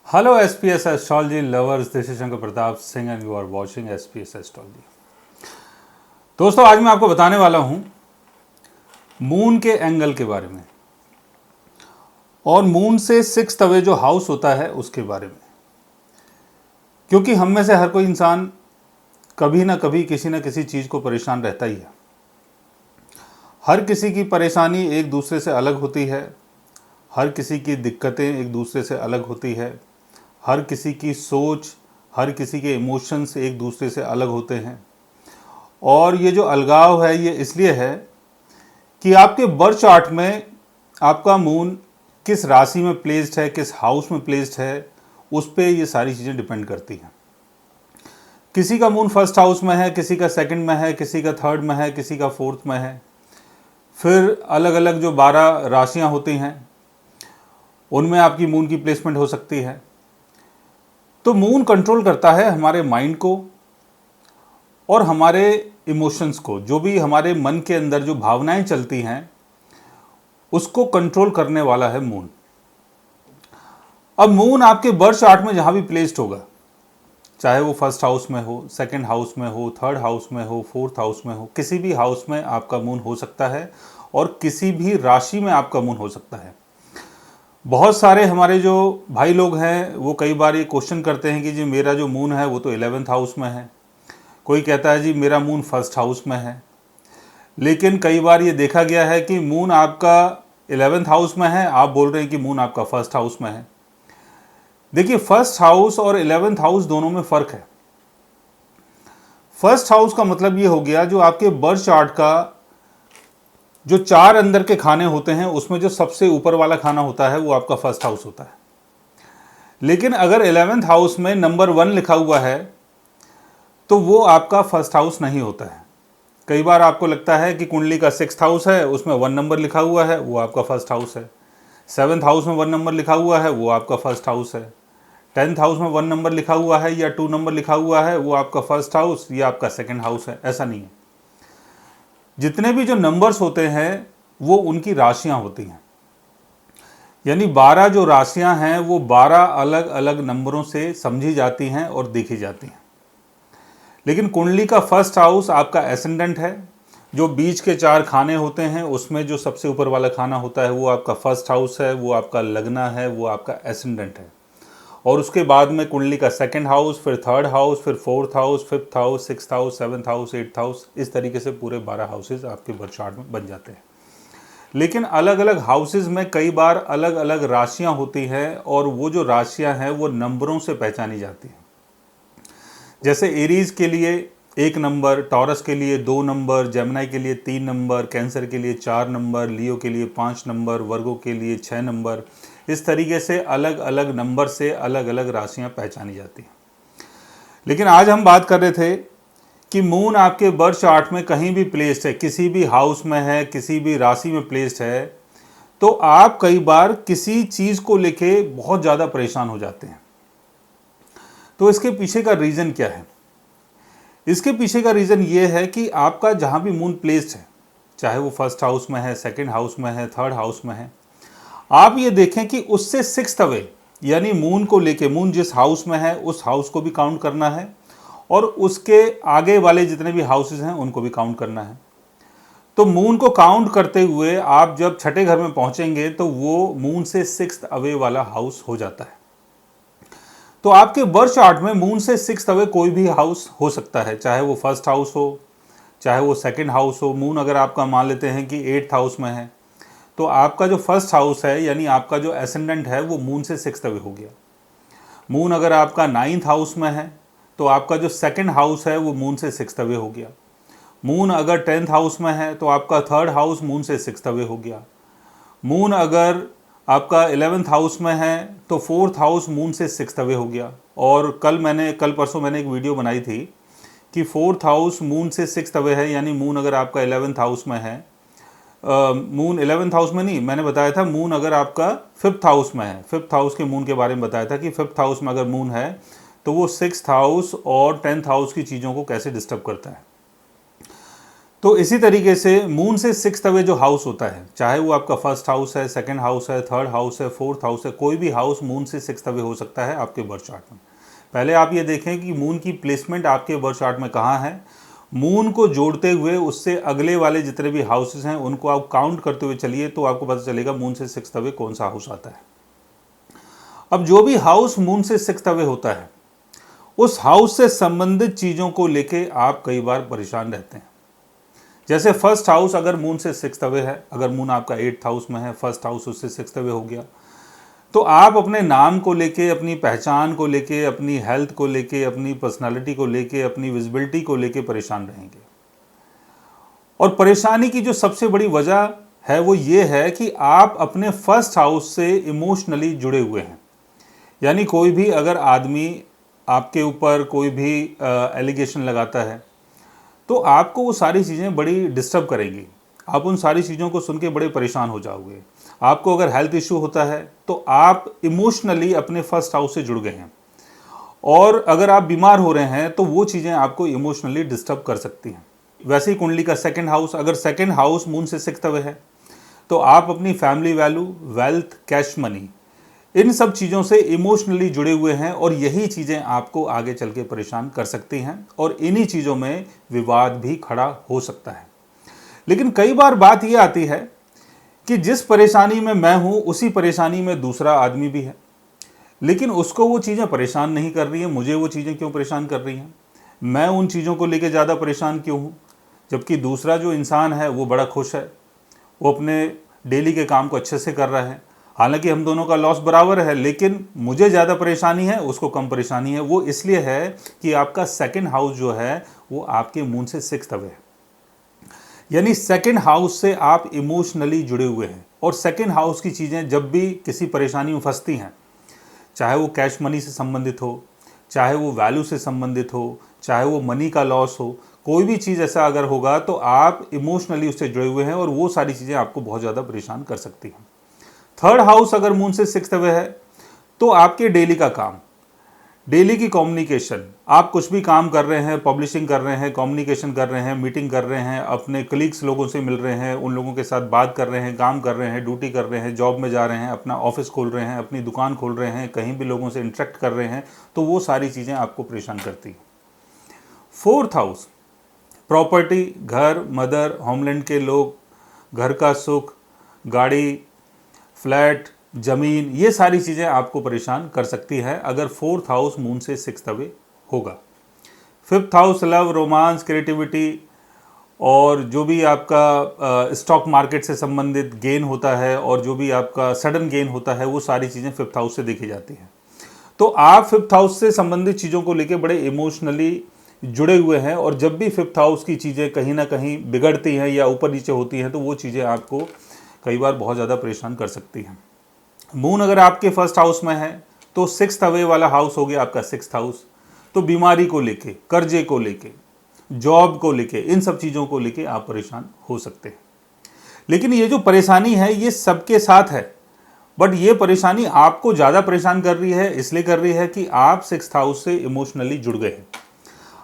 Hello SPS Astrology lovers, this is Shankar Pratap Singh and you are watching SPS Astrology। दोस्तों आज मैं आपको बताने वाला हूं मून के एंगल के बारे में और मून से सिक्स्थ अवे जो हाउस होता है उसके बारे में, क्योंकि हम में से हर कोई इंसान कभी ना कभी किसी न किसी चीज़ को परेशान रहता ही है। हर किसी की परेशानी एक दूसरे से अलग होती है, हर किसी की दिक्कतें एक दूसरे से अलग होती है, हर किसी की सोच, हर किसी के इमोशंस एक दूसरे से अलग होते हैं। और ये जो अलगाव है ये इसलिए है कि आपके बर्थ चार्ट में आपका मून किस राशि में प्लेस्ड है, किस हाउस में प्लेस्ड है, उस पे ये सारी चीज़ें डिपेंड करती हैं। किसी का मून फर्स्ट हाउस में है, किसी का सेकंड में है, किसी का थर्ड में है, किसी का फोर्थ में है। फिर अलग अलग जो 12 राशियाँ होती हैं उनमें आपकी मून की प्लेसमेंट हो सकती है। तो मून कंट्रोल करता है हमारे माइंड को और हमारे इमोशंस को। जो भी हमारे मन के अंदर जो भावनाएं चलती हैं उसको कंट्रोल करने वाला है मून। अब मून आपके बर्थ चार्ट में जहां भी प्लेस्ड होगा, चाहे वो फर्स्ट हाउस में हो, सेकंड हाउस में हो, थर्ड हाउस में हो, फोर्थ हाउस में हो, किसी भी हाउस में आपका मून हो सकता है और किसी भी राशि में आपका मून हो सकता है। बहुत सारे हमारे जो भाई लोग हैं वो कई बार ये क्वेश्चन करते हैं कि जी मेरा जो मून है वो तो 11th हाउस में है। कोई कहता है जी मेरा मून फर्स्ट हाउस में है। लेकिन कई बार ये देखा गया है कि मून आपका 11th हाउस में है, आप बोल रहे हैं कि मून आपका फर्स्ट हाउस में है। देखिए, फर्स्ट हाउस और 11th हाउस दोनों में फ़र्क है। फर्स्ट हाउस का मतलब ये हो गया जो आपके बर्थ चार्ट का जो 4 अंदर के खाने होते हैं उसमें जो सबसे ऊपर वाला खाना होता है वो आपका फर्स्ट हाउस होता है। लेकिन अगर 11th हाउस में नंबर 1 लिखा हुआ है तो वो आपका फर्स्ट हाउस नहीं होता है। कई बार आपको लगता है कि कुंडली का 6th हाउस है, उसमें 1 नंबर लिखा हुआ है, वो आपका फर्स्ट हाउस है। 7th हाउस में 1 नंबर लिखा हुआ है, वो आपका फर्स्ट हाउस है। 10th हाउस में 1 नंबर लिखा हुआ है या 2 नंबर लिखा हुआ है, वो आपका फर्स्ट हाउस या आपका सेकेंड हाउस है। ऐसा नहीं है। जितने भी जो नंबर्स होते हैं वो उनकी राशियां होती हैं, यानी 12 जो राशियां हैं वो 12 अलग अलग नंबरों से समझी जाती हैं और देखी जाती हैं। लेकिन कुंडली का फर्स्ट हाउस आपका एसेंडेंट है। जो बीच के 4 खाने होते हैं उसमें जो सबसे ऊपर वाला खाना होता है वो आपका फर्स्ट हाउस है, वो आपका लगना है, वो आपका एसेंडेंट है। और उसके बाद में कुंडली का सेकंड हाउस, फिर थर्ड हाउस, फिर fourth house, fifth house, sixth house, seventh house, eighth house, इस तरीके से पूरे 12 हाउसेज आपके बर्थ चार्ट में बन जाते हैं। लेकिन अलग अलग हाउसेज में कई बार अलग अलग राशियां होती हैं और वो जो राशियां हैं वो नंबरों से पहचानी जाती हैं। जैसे एरीज के लिए 1 नंबर, टॉरस के लिए 2 नंबर, जेमिनी के लिए 3 नंबर, कैंसर के लिए 4 नंबर, लियो के लिए 5 नंबर, वर्गो के लिए 6 नंबर। इस तरीके से अलग अलग नंबर से अलग अलग राशियां पहचानी जाती हैं। लेकिन आज हम बात कर रहे थे कि मून आपके बर्थ चार्ट में कहीं भी प्लेस्ड है, किसी भी हाउस में है, किसी भी राशि में प्लेस्ड है, तो आप कई बार किसी चीज़ को लेके बहुत ज़्यादा परेशान हो जाते हैं। तो इसके पीछे का रीज़न क्या है? इसके पीछे का रीज़न ये है कि आपका जहाँ भी मून प्लेस्ड है, चाहे वो फर्स्ट हाउस में है, सेकंड हाउस में है, थर्ड हाउस में है, आप ये देखें कि उससे सिक्स्थ अवे, यानी मून को लेके, मून जिस हाउस में है उस हाउस को भी काउंट करना है और उसके आगे वाले जितने भी हाउसेज हैं उनको भी काउंट करना है। तो मून को काउंट करते हुए आप जब छठे घर में पहुंचेंगे तो वो मून से सिक्स्थ अवे वाला हाउस हो जाता है। तो आपके बर्थ चार्ट में मून से सिक्स्थ अवे कोई भी हाउस हो सकता है, चाहे वो फर्स्ट हाउस हो, चाहे वो सेकंड हाउस हो। मून अगर आपका मान लेते हैं कि 8th हाउस में है तो आपका जो फर्स्ट हाउस है यानी आपका जो एसेंडेंट है वो मून से सिक्स्थ अवे हो गया। मून अगर आपका 9th हाउस में है तो आपका जो सेकंड हाउस है वो मून से सिक्स्थ अवे हो गया। मून अगर 10th हाउस में है तो आपका थर्ड हाउस मून से सिक्स्थ अवे हो गया। मून अगर आपका 11th हाउस में है तो फोर्थ हाउस मून से सिक्स्थ अवे हो गया। और कल परसों मैंने एक वीडियो बनाई थी कि फोर्थ हाउस मून से सिक्स्थ अवे है, यानी मून अगर आपका 11th हाउस में है, मून 11th हाउस में नहीं, मैंने बताया था मून अगर आपका 5th हाउस में है, 5th हाउस के मून के बारे में बताया था कि 5th हाउस में अगर मून है तो वो 6th हाउस और 10th हाउस की चीज़ों को कैसे डिस्टर्ब करता है। तो इसी तरीके से मून से 6th अवे जो हाउस होता है, चाहे वो आपका फर्स्ट हाउस है, सेकंड हाउस है, थर्ड हाउस है, फोर्थ हाउस है, कोई भी हाउस मून से 6th अवे हो सकता है आपके बर्थ चार्ट में। पहले आप ये देखें कि मून की प्लेसमेंट आपके बर्थ चार्ट में कहाँ है। मून को जोड़ते हुए उससे अगले वाले जितने भी हाउसेस हैं उनको आप काउंट करते हुए चलिए, तो आपको पता चलेगा मून से 6th अवे कौन सा हाउस आता है। अब जो भी हाउस मून से 6th अवे होता है, उस हाउस से संबंधित चीज़ों को लेके आप कई बार परेशान रहते हैं। जैसे फर्स्ट हाउस अगर मून से 6th अवे है, अगर मून आपका 8th हाउस में है, फर्स्ट हाउस उससे 6th अवे हो गया, तो आप अपने नाम को लेके, अपनी पहचान को लेके, अपनी हेल्थ को लेके, अपनी पर्सनालिटी को लेके, अपनी विजिबिलिटी को लेके परेशान रहेंगे। और परेशानी की जो सबसे बड़ी वजह है वो ये है कि आप अपने फर्स्ट हाउस से इमोशनली जुड़े हुए हैं। यानी कोई भी अगर आदमी आपके ऊपर कोई भी एलिगेशन लगाता है तो आपको वो सारी चीज़ें बड़ी डिस्टर्ब करेंगी। आप उन सारी चीज़ों को सुन के बड़े परेशान हो जाओगे। आपको अगर हेल्थ इश्यू होता है तो आप इमोशनली अपने फर्स्ट हाउस से जुड़ गए हैं, और अगर आप बीमार हो रहे हैं तो वो चीज़ें आपको इमोशनली डिस्टर्ब कर सकती हैं। वैसे ही कुंडली का सेकंड हाउस, अगर सेकंड हाउस मून से 6th अवे है तो आप अपनी family value, wealth, cash money, इन सब चीज़ों से इमोशनली जुड़े हुए हैं, और यही चीज़ें आपको आगे चल के परेशान कर सकती हैं, और इन्हीं चीज़ों में विवाद भी खड़ा हो सकता है। लेकिन कई बार बात यह आती है कि जिस परेशानी में मैं हूँ उसी परेशानी में दूसरा आदमी भी है, लेकिन उसको वो चीज़ें परेशान नहीं कर रही हैं। मुझे वो चीज़ें क्यों परेशान कर रही हैं? मैं उन चीज़ों को लेकर ज़्यादा परेशान क्यों हूँ, जबकि दूसरा जो इंसान है वो बड़ा खुश है, वो अपने डेली के काम को अच्छे से कर रहा है। हालांकि हम दोनों का लॉस बराबर है, लेकिन मुझे ज़्यादा परेशानी है, उसको कम परेशानी है। वो इसलिए है कि आपका सेकंड हाउस जो है वो आपके मून से 6th अवे है। यानी सेकंड हाउस से आप इमोशनली जुड़े हुए हैं, और सेकंड हाउस की चीज़ें जब भी किसी परेशानी में फंसती हैं, चाहे वो कैश मनी से संबंधित हो, चाहे वो वैल्यू से संबंधित हो, चाहे वो मनी का लॉस हो, कोई भी चीज़ ऐसा अगर होगा तो आप इमोशनली उससे जुड़े हुए हैं, और वो सारी चीज़ें आपको बहुत ज़्यादा परेशान कर सकती हैं। थर्ड हाउस अगर मून से 6th अवे है तो आपके डेली का काम, डेली की कम्युनिकेशन, आप कुछ भी काम कर रहे हैं, पब्लिशिंग कर रहे हैं, कम्युनिकेशन कर रहे हैं, मीटिंग कर रहे हैं, अपने कलीग्स लोगों से मिल रहे हैं, उन लोगों के साथ बात कर रहे हैं, काम कर रहे हैं, ड्यूटी कर रहे हैं, जॉब में जा रहे हैं, अपना ऑफिस खोल रहे हैं, अपनी दुकान खोल रहे हैं, कहीं भी लोगों से इंटरेक्ट कर रहे हैं, तो वो सारी चीज़ें आपको परेशान करती हैं। फोर्थ हाउस प्रॉपर्टी, घर, मदर, होमलैंड के लोग, घर का सुख, गाड़ी, फ्लैट, ज़मीन, ये सारी चीज़ें आपको परेशान कर सकती है अगर फोर्थ हाउस मून से 6th अवे होगा। Fifth house love, romance, creativity, और जो भी आपका स्टॉक मार्केट से संबंधित गेन होता है और जो भी आपका सडन गेन होता है, वो सारी चीज़ें फिफ्थ हाउस से देखी जाती हैं। तो आप फिफ्थ हाउस से संबंधित चीज़ों को लेकर बड़े इमोशनली जुड़े हुए हैं, और जब भी फिफ्थ हाउस की चीज़ें कहीं ना कहीं बिगड़ती हैं या ऊपर नीचे होती हैं तो वो चीज़ें आपको कई बार बहुत ज़्यादा परेशान कर सकती हैं। मून अगर आपके फर्स्ट हाउस में है तो 6th अवे वाला हाउस हो गया आपका 6th हाउस। तो बीमारी को लेके, कर्जे को लेके, जॉब को लेके, इन सब चीज़ों को लेके आप परेशान हो सकते हैं। लेकिन ये जो परेशानी है ये सबके साथ है, बट ये परेशानी आपको ज़्यादा परेशान कर रही है, इसलिए कर रही है कि आप 6th हाउस से इमोशनली जुड़ गए हैं।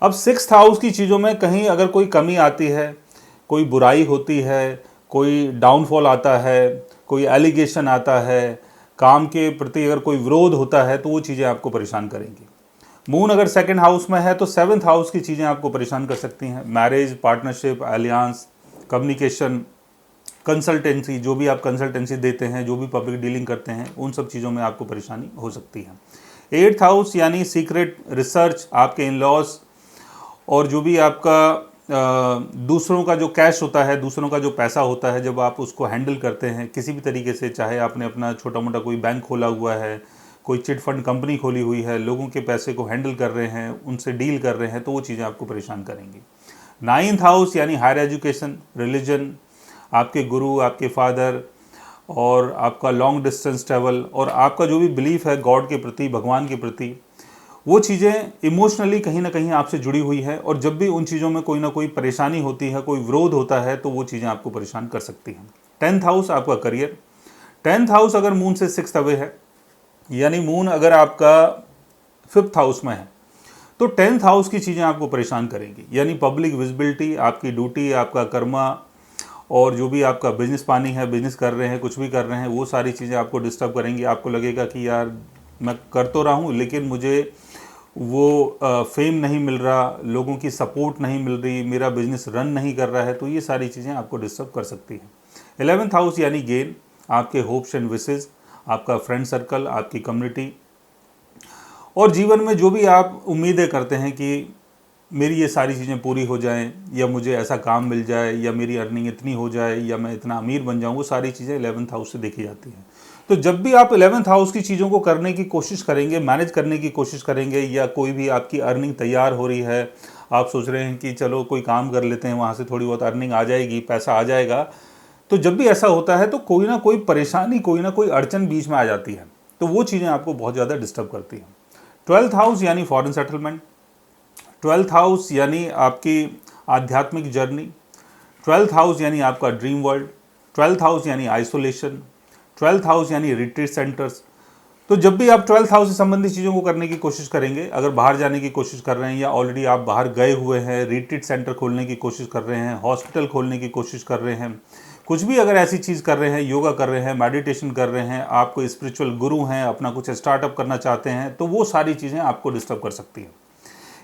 अब 6th हाउस की चीज़ों में कहीं अगर कोई कमी आती है, कोई बुराई होती है, कोई डाउनफॉल आता है, कोई एलिगेशन आता है, काम के प्रति अगर कोई विरोध होता है, तो वो चीज़ें आपको परेशान करेंगी। मून अगर सेकंड हाउस में है तो 7th हाउस की चीज़ें आपको परेशान कर सकती हैं। Marriage, partnership, alliance, communication, consultancy, जो भी आप कंसल्टेंसी देते हैं, जो भी पब्लिक डीलिंग करते हैं, उन सब चीज़ों में आपको परेशानी हो सकती है। 8th हाउस यानी सीक्रेट, रिसर्च, आपके इन लॉस, और जो भी आपका दूसरों का जो कैश होता है, दूसरों का जो पैसा होता है, जब आप उसको हैंडल करते हैं किसी भी तरीके से, चाहे आपने अपना छोटा मोटा कोई बैंक खोला हुआ है, कोई चिट फंड कंपनी खोली हुई है, लोगों के पैसे को हैंडल कर रहे हैं, उनसे डील कर रहे हैं, तो वो चीज़ें आपको परेशान करेंगी। 9th हाउस यानी हायर एजुकेशन, रिलीजन, आपके गुरु, आपके फादर, और आपका लॉन्ग डिस्टेंस ट्रैवल, और आपका जो भी बिलीफ है गॉड के प्रति, भगवान के प्रति, वो चीज़ें इमोशनली कहीं ना कहीं आपसे जुड़ी हुई है, और जब भी उन चीज़ों में कोई ना कोई परेशानी होती है, कोई विरोध होता है, तो वो चीज़ें आपको परेशान कर सकती हैं। 10th हाउस आपका करियर। 10th हाउस अगर मून से 6th अवे है, यानी मून अगर आपका 5th हाउस में है, तो 10th हाउस की चीज़ें आपको परेशान करेंगी, यानी पब्लिक विजिबिलिटी, आपकी ड्यूटी, आपका कर्मा, और जो भी आपका बिजनेस पानी है, बिजनेस कर रहे हैं, कुछ भी कर रहे हैं, वो सारी चीज़ें आपको डिस्टर्ब करेंगी। आपको लगेगा कि यार मैं कर तो रहा हूँ लेकिन मुझे वो फेम नहीं मिल रहा, लोगों की सपोर्ट नहीं मिल रही, मेरा बिजनेस रन नहीं कर रहा है, तो ये सारी चीज़ें आपको डिस्टर्ब कर सकती हैं। 11th हाउस यानी गेन, आपके होप्स एंड विशेज़, आपका फ्रेंड सर्कल, आपकी कम्युनिटी, और जीवन में जो भी आप उम्मीदें करते हैं कि मेरी ये सारी चीज़ें पूरी हो जाएं, या मुझे ऐसा काम मिल जाए, या मेरी अर्निंग इतनी हो जाए, या मैं इतना अमीर बन जाऊं, वो सारी चीज़ें 11th हाउस से देखी जाती हैं। तो जब भी आप 11th हाउस की चीज़ों को करने की कोशिश करेंगे, मैनेज करने की कोशिश करेंगे, या कोई भी आपकी अर्निंग तैयार हो रही है, आप सोच रहे हैं कि चलो कोई काम कर लेते हैं, वहाँ से थोड़ी बहुत अर्निंग आ जाएगी, पैसा आ जाएगा, तो जब भी ऐसा होता है तो कोई ना कोई परेशानी, कोई ना कोई अड़चन बीच में आ जाती है, तो वो चीज़ें आपको बहुत ज़्यादा डिस्टर्ब करती हैं। 12th हाउस यानी फॉरेन सेटलमेंट, 12th हाउस यानी आपकी आध्यात्मिक जर्नी, 12th हाउस यानी आपका ड्रीम वर्ल्ड, 12th हाउस यानी आइसोलेशन, 12th हाउस यानी रिट्रीट सेंटर्स। तो जब भी आप 12th हाउस से संबंधित चीज़ों को करने की कोशिश करेंगे, अगर बाहर जाने की कोशिश कर रहे हैं, या ऑलरेडी आप बाहर गए हुए हैं, रिट्रीट सेंटर खोलने की कोशिश कर रहे हैं, हॉस्पिटल खोलने की कोशिश कर रहे हैं, कुछ भी अगर ऐसी चीज़ कर रहे हैं, योगा कर रहे हैं, मेडिटेशन कर रहे हैं, आप कोई स्पिरिचुअल गुरु हैं, अपना कुछ स्टार्टअप करना चाहते हैं, तो वो सारी चीज़ें आपको डिस्टर्ब कर सकती हैं।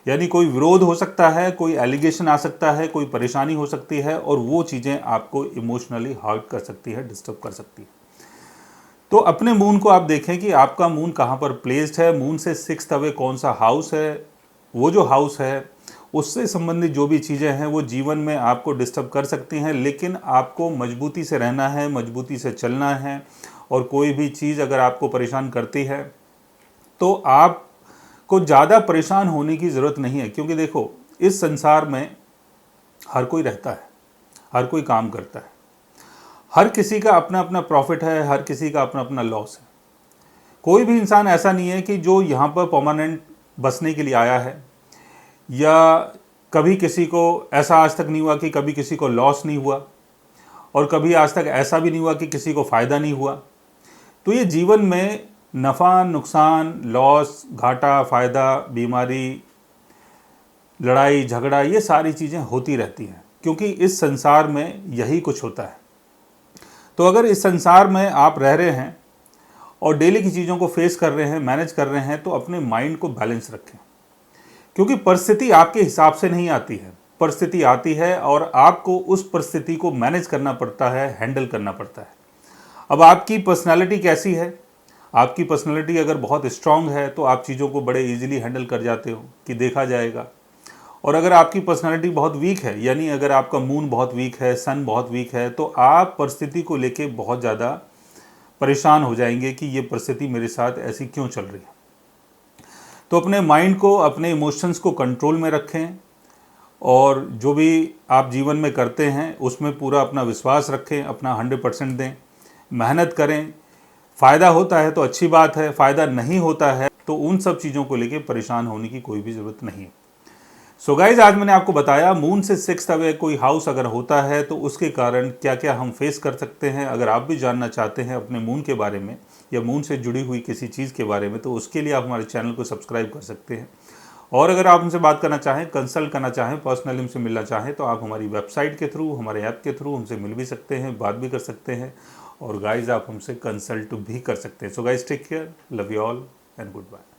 यानी कोई विरोध हो सकता है, कोई एलिगेशन आ सकता है, कोई परेशानी हो सकती है, और वो चीज़ें आपको इमोशनली हर्ट कर सकती है, डिस्टर्ब कर सकती है। तो अपने मून को आप देखें कि आपका मून कहाँ पर प्लेस्ड है, मून से 6th अवे कौन सा हाउस है, वो जो हाउस है उससे संबंधित जो भी चीज़ें हैं वो जीवन में आपको डिस्टर्ब कर सकती हैं, लेकिन आपको मजबूती से रहना है, मजबूती से चलना है, और कोई भी चीज़ अगर आपको परेशान करती है तो आपको ज़्यादा परेशान होने की ज़रूरत नहीं है, क्योंकि देखो इस संसार में हर कोई रहता है, हर कोई काम करता है, हर किसी का अपना अपना प्रॉफिट है, हर किसी का अपना अपना लॉस है। कोई भी इंसान ऐसा नहीं है कि जो यहाँ पर परमानेंट बसने के लिए आया है, या कभी किसी को ऐसा आज तक नहीं हुआ कि कभी किसी को लॉस नहीं हुआ, और कभी आज तक ऐसा भी नहीं हुआ कि किसी को फ़ायदा नहीं हुआ। तो ये जीवन में नफ़ा नुकसान, लॉस, घाटा, फ़ायदा, बीमारी, लड़ाई झगड़ा, ये सारी चीज़ें होती रहती हैं, क्योंकि इस संसार में यही कुछ होता है। तो अगर इस संसार में आप रह रहे हैं और डेली की चीज़ों को फेस कर रहे हैं, मैनेज कर रहे हैं, तो अपने माइंड को बैलेंस रखें, क्योंकि परिस्थिति आपके हिसाब से नहीं आती है, परिस्थिति आती है और आपको उस परिस्थिति को मैनेज करना पड़ता है, हैंडल करना पड़ता है। अब आपकी पर्सनालिटी कैसी है? आपकी पर्सनालिटी अगर बहुत स्ट्रांग है तो आप चीज़ों को बड़े इजीली हैंडल कर जाते हो कि देखा जाएगा, और अगर आपकी पर्सनालिटी बहुत वीक है, यानी अगर आपका मून बहुत वीक है, सन बहुत वीक है, तो आप परिस्थिति को लेके बहुत ज़्यादा परेशान हो जाएंगे कि ये परिस्थिति मेरे साथ ऐसी क्यों चल रही है। तो अपने माइंड को, अपने इमोशंस को कंट्रोल में रखें, और जो भी आप जीवन में करते हैं उसमें पूरा अपना विश्वास रखें, अपना 100% दें, मेहनत करें। फ़ायदा होता है तो अच्छी बात है, फ़ायदा नहीं होता है तो उन सब चीज़ों को लेके परेशान होने की कोई भी ज़रूरत नहीं है। सो गाइज, आज मैंने आपको बताया मून से 6th अवे कोई हाउस अगर होता है तो उसके कारण क्या क्या हम फेस कर सकते हैं। अगर आप भी जानना चाहते हैं अपने मून के बारे में, या मून से जुड़ी हुई किसी चीज़ के बारे में, तो उसके लिए आप हमारे चैनल को सब्सक्राइब कर सकते हैं। और अगर आप हमसे बात करना चाहें, कंसल्ट करना चाहें, पर्सनली हमसे मिलना चाहें, तो आप हमारी वेबसाइट के थ्रू, हमारे ऐप के थ्रू हमसे मिल भी सकते हैं, बात भी कर सकते हैं, और गाइज आप हमसे कंसल्ट भी कर सकते हैं। So guys, take care, love you all and good bye.